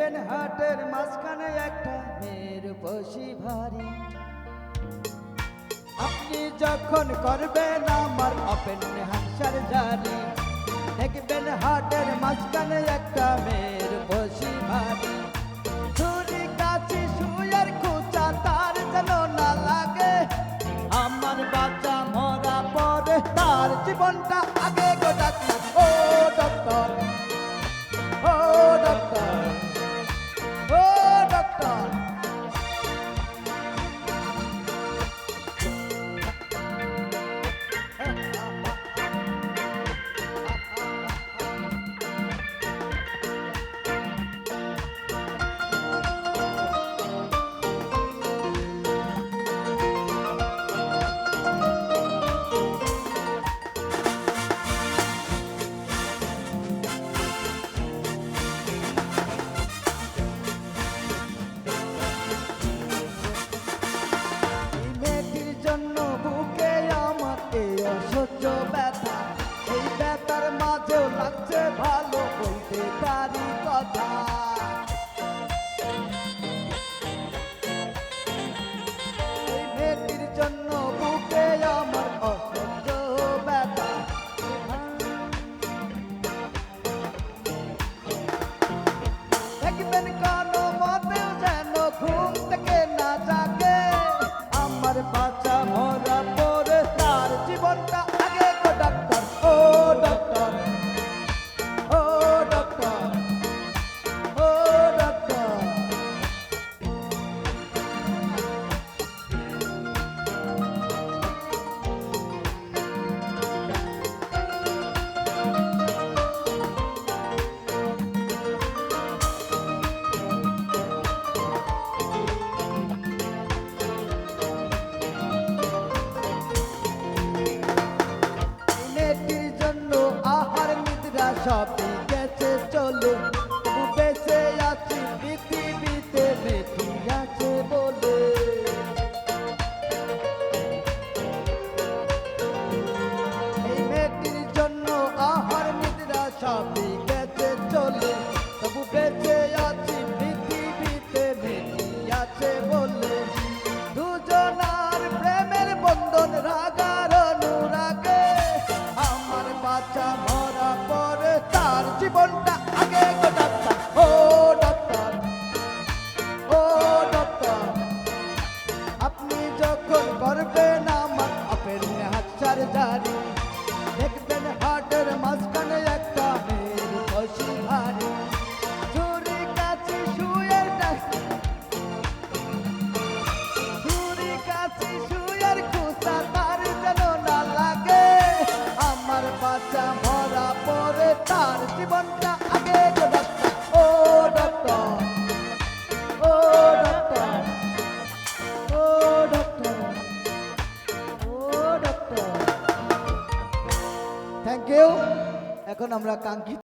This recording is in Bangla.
দেখবেন হাটের মাঝখানে একটা মেয়ের বসি ভারী। আপনি যখন করবেন আমার ওপেন হার্ট সার্জারি, দেখবেন হাটের মাঝখানে একটা মেয়ের বসি ভারী। ছুরি কাছি সুইয়ের খুঁচা তার যেন না লাগে, আমার বাচ্চা মরা পরে তার জীবনটা আগে গো ডাক্তার, ও ডক্টর, ও ডক্টর, ও ডক্টর। অসহ্য ব্যথা, এই ব্যথার মাঝেও লাগছে ভালো, বলতে পারি কথা। এই মেয়েটির জন্য বুকে আমার অসহ্য ব্যথা। দেখবেন কোনো মতেও যেন ঘুম থেকে না জাগে, আমার বাচ্চা মরা পরে তার জীবনটা আগে গো ডাক্তার, ও ডাক্তার, ও ডাক্তার, ও ডাক্তার। সবই গেছে চলে, বেঁচে আছি পৃথিবীতে বেঁচে আছে বলে। এই মেয়েটির জন্য আহার নিদ্রা সবই গেছে চলে, তবু বেঁচে আছি পৃথিবীতে বেঁচে আছে বলে। দুজনার প্রেমের বন্ধন রাগার অনুরাগে, আমার বাচ্চা মরা পরে তার জীবনটা আগে গো ডাক্তার, ও ডাক্তার, ও ডাক্তার। আপনি যখন করবেন আমার ওপেন হার্ট সার্জারি, দেখবেন হার্টের মাঝখানে একটা মেয়ের বসি ভারী। ছুরি কাছি সুইয়ের ছুরি কাছি সুইয়ের খুঁচা তার যেন না লাগে, আমার বাচ্চা মরা পরে তার জীবনটা আগে গো ডাক্তার, ও ডাক্তার, ও ডাক্তার, ও ডাক্তার, ও ডাক্তার। Thank you. এখন আমরা কাঙ্ক্ষিত